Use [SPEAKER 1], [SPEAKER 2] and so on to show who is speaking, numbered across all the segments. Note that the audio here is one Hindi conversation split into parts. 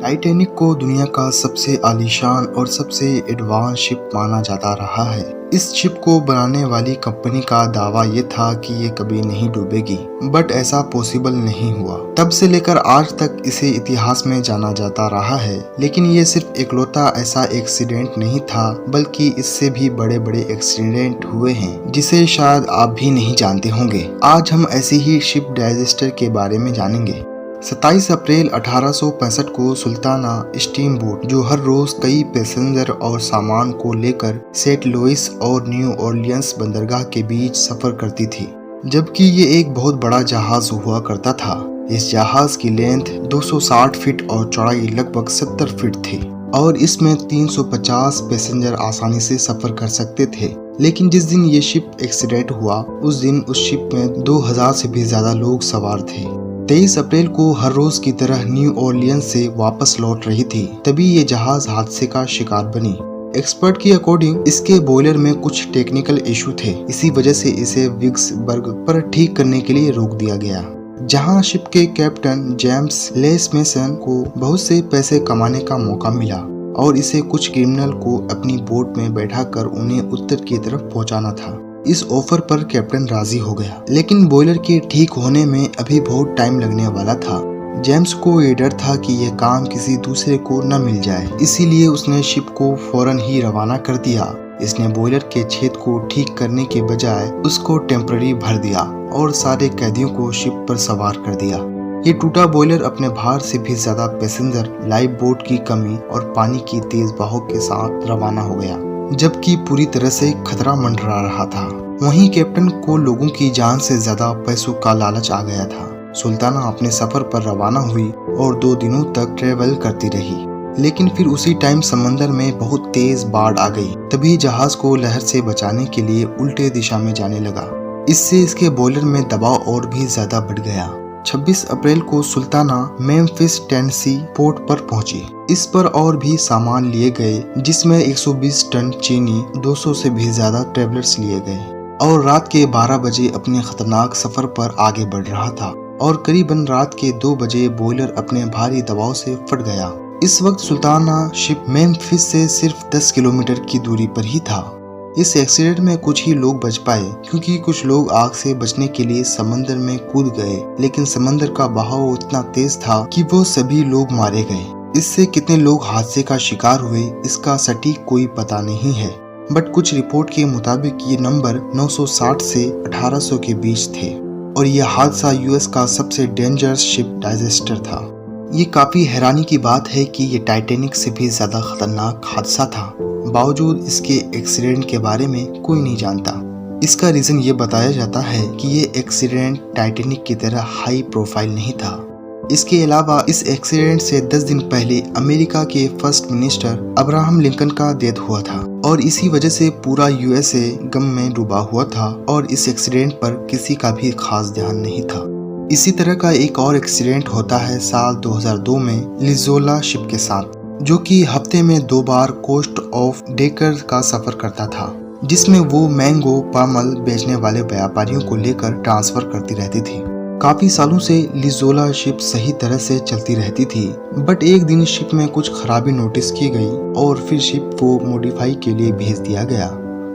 [SPEAKER 1] टाइटैनिक को दुनिया का सबसे आलीशान और सबसे एडवांस शिप माना जाता रहा है। इस शिप को बनाने वाली कंपनी का दावा ये था कि ये कभी नहीं डूबेगी, बट ऐसा पॉसिबल नहीं हुआ। तब से लेकर आज तक इसे इतिहास में जाना जाता रहा है। लेकिन ये सिर्फ इकलौता ऐसा एक्सीडेंट नहीं था, बल्कि इससे भी बड़े बड़े एक्सीडेंट हुए हैं जिसे शायद आप भी नहीं जानते होंगे। आज हम ऐसी ही शिप डिजास्टर के बारे में जानेंगे। 27 अप्रैल 1865 को सुल्ताना स्टीम बोट, जो हर रोज कई पैसेंजर और सामान को लेकर सेंट लुइस और न्यू ऑरलियंस बंदरगाह के बीच सफर करती थी, जबकि ये एक बहुत बड़ा जहाज हुआ करता था। इस जहाज की लेंथ 260 फीट और चौड़ाई लगभग 70 फीट थी और इसमें 350 पैसेंजर आसानी से सफर कर सकते थे। लेकिन जिस दिन ये शिप एक्सीडेंट हुआ, उस दिन उस शिप में 2000 से भी ज्यादा लोग सवार थे। 23 अप्रैल को हर रोज की तरह न्यू ऑरलियंस से वापस लौट रही थी, तभी ये जहाज हादसे का शिकार बनी। एक्सपर्ट की अकॉर्डिंग इसके बॉयलर में कुछ टेक्निकल इशू थे, इसी वजह से इसे विक्सबर्ग पर ठीक करने के लिए रोक दिया गया, जहां शिप के कैप्टन जेम्स लेस मेसन को बहुत से पैसे कमाने का मौका मिला और इसे कुछ क्रिमिनल को अपनी बोट में बैठाकर उन्हें उत्तर की तरफ पहुंचाना था। इस ऑफर पर कैप्टन राजी हो गया, लेकिन बॉयलर के ठीक होने में अभी बहुत टाइम लगने वाला था। जेम्स को ये डर था कि यह काम किसी दूसरे को न मिल जाए, इसीलिए उसने शिप को फौरन ही रवाना कर दिया। इसने बॉयलर के छेद को ठीक करने के बजाय उसको टेम्पररी भर दिया और सारे कैदियों को शिप पर सवार कर दिया। ये टूटा बॉयलर अपने भार से भी ज्यादा पैसेंजर, लाइफ बोट की कमी और पानी की तेज बहाव के साथ रवाना हो गया, जबकि पूरी तरह से खतरा मंडरा रहा था। वहीं कैप्टन को लोगों की जान से ज्यादा पैसों का लालच आ गया था। सुल्ताना अपने सफर पर रवाना हुई और 2 दिनों तक ट्रेवल करती रही, लेकिन फिर उसी टाइम समंदर में बहुत तेज बाढ़ आ गई। तभी जहाज को लहर से बचाने के लिए उल्टे दिशा में जाने लगा। इससे इसके बॉयलर में दबाव और भी ज्यादा बढ़ गया। 26 अप्रैल को सुल्ताना मेम्फिस टेनेसी पोर्ट पर पहुंची। इस पर और भी सामान लिए गए, जिसमें 120 टन चीनी, 200 से भी ज्यादा ट्रेवलर्स लिए गए और रात के 12 बजे अपने खतरनाक सफर पर आगे बढ़ रहा था और करीबन रात के 2 बजे बॉयलर अपने भारी दबाव से फट गया। इस वक्त सुल्ताना शिप मेम्फिस से सिर्फ 10 किलोमीटर की दूरी पर ही था। इस एक्सीडेंट में कुछ ही लोग बच पाए, क्योंकि कुछ लोग आग से बचने के लिए समंदर में कूद गए, लेकिन समंदर का बहाव इतना तेज था कि वो सभी लोग मारे गए। इससे कितने लोग हादसे का शिकार हुए, इसका सटीक कोई पता नहीं है, बट कुछ रिपोर्ट के मुताबिक ये नंबर 960 से 1800 के बीच थे और यह हादसा यूएस का सबसे डेंजरस शिप डिजास्टर था। ये काफी हैरानी की बात है कि ये टाइटैनिक से भी ज्यादा खतरनाक हादसा था, बावजूद इसके एक्सीडेंट के बारे में कोई नहीं जानता। इसका रीजन ये बताया जाता है कि ये एक्सीडेंट टाइटैनिक की तरह हाई प्रोफाइल नहीं था। इसके अलावा इस एक्सीडेंट से 10 दिन पहले अमेरिका के फर्स्ट मिनिस्टर अब्राहम लिंकन का डेथ हुआ था और इसी वजह से पूरा यूएसए गम में डूबा हुआ था और इस एक्सीडेंट पर किसी का भी खास ध्यान नहीं था। इसी तरह का एक और एक्सीडेंट होता है साल 2002 में लिजोला शिप के साथ, जो कि हफ्ते में 2 बार कोस्ट ऑफ डेकर का सफर करता था, जिसमें वो मैंगो पामल बेचने वाले व्यापारियों को लेकर ट्रांसफर करती रहती थी। काफी सालों से लिजोला शिप सही तरह से चलती रहती थी, बट एक दिन शिप में कुछ खराबी नोटिस की गई और फिर शिप को मॉडिफाई के लिए भेज दिया गया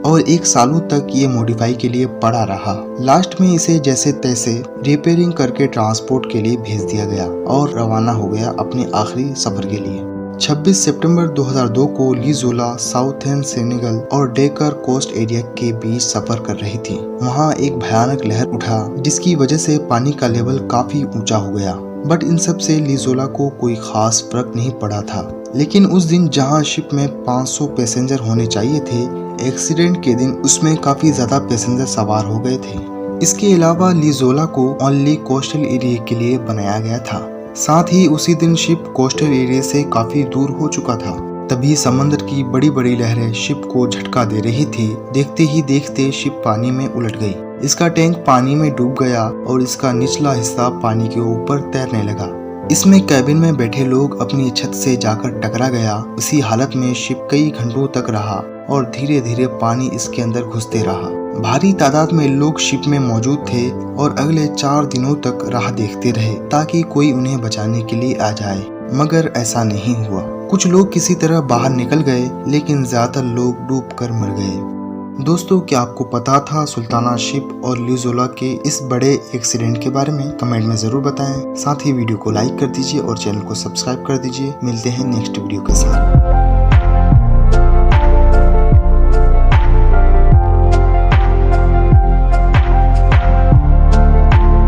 [SPEAKER 1] और 1 सालों तक ये मॉडिफाई के लिए पड़ा रहा। लास्ट में इसे जैसे तैसे रिपेयरिंग करके ट्रांसपोर्ट के लिए भेज दिया गया और रवाना हो गया अपने आखिरी सफर के लिए। 26 सितंबर 2002 को लिजोला साउथर्न सेनेगल और डेकर कोस्ट एरिया के बीच सफर कर रही थी। वहां एक भयानक लहर उठा, जिसकी वजह से पानी का लेवल काफी ऊंचा हो गया, बट इन सब से लिजोला को कोई खास फर्क नहीं पड़ा था। लेकिन उस दिन जहां शिप में 500 पैसेंजर होने चाहिए थे, एक्सीडेंट के दिन उसमें काफी ज्यादा पैसेंजर सवार हो गए थे। इसके अलावा लिजोला को ओनली कोस्टल एरिया के लिए बनाया गया था। साथ ही उसी दिन शिप कोस्टल एरिया से काफी दूर हो चुका था। तभी समंदर की बड़ी बड़ी लहरें शिप को झटका दे रही थी। देखते ही देखते शिप पानी में उलट गई। इसका टैंक पानी में डूब गया और इसका निचला हिस्सा पानी के ऊपर तैरने लगा। इसमें कैबिन में बैठे लोग अपनी छत से जाकर टकरा गया। इसी हालत में शिप कई घंटों तक रहा और धीरे धीरे पानी इसके अंदर घुसते रहा। भारी तादाद में लोग शिप में मौजूद थे और अगले 4 दिनों तक राह देखते रहे ताकि कोई उन्हें बचाने के लिए आ जाए। मगर ऐसा नहीं हुआ। कुछ लोग किसी तरह बाहर निकल गए, लेकिन ज्यादातर लोग डूबकर मर गए। दोस्तों, क्या आपको पता था सुल्ताना शिप और लिज़ोला के इस बड़े एक्सीडेंट के बारे में? कमेंट में जरूर बताएं। साथ ही वीडियो को लाइक कर दीजिए और चैनल को सब्सक्राइब कर दीजिए। मिलते हैं नेक्स्ट वीडियो के साथ।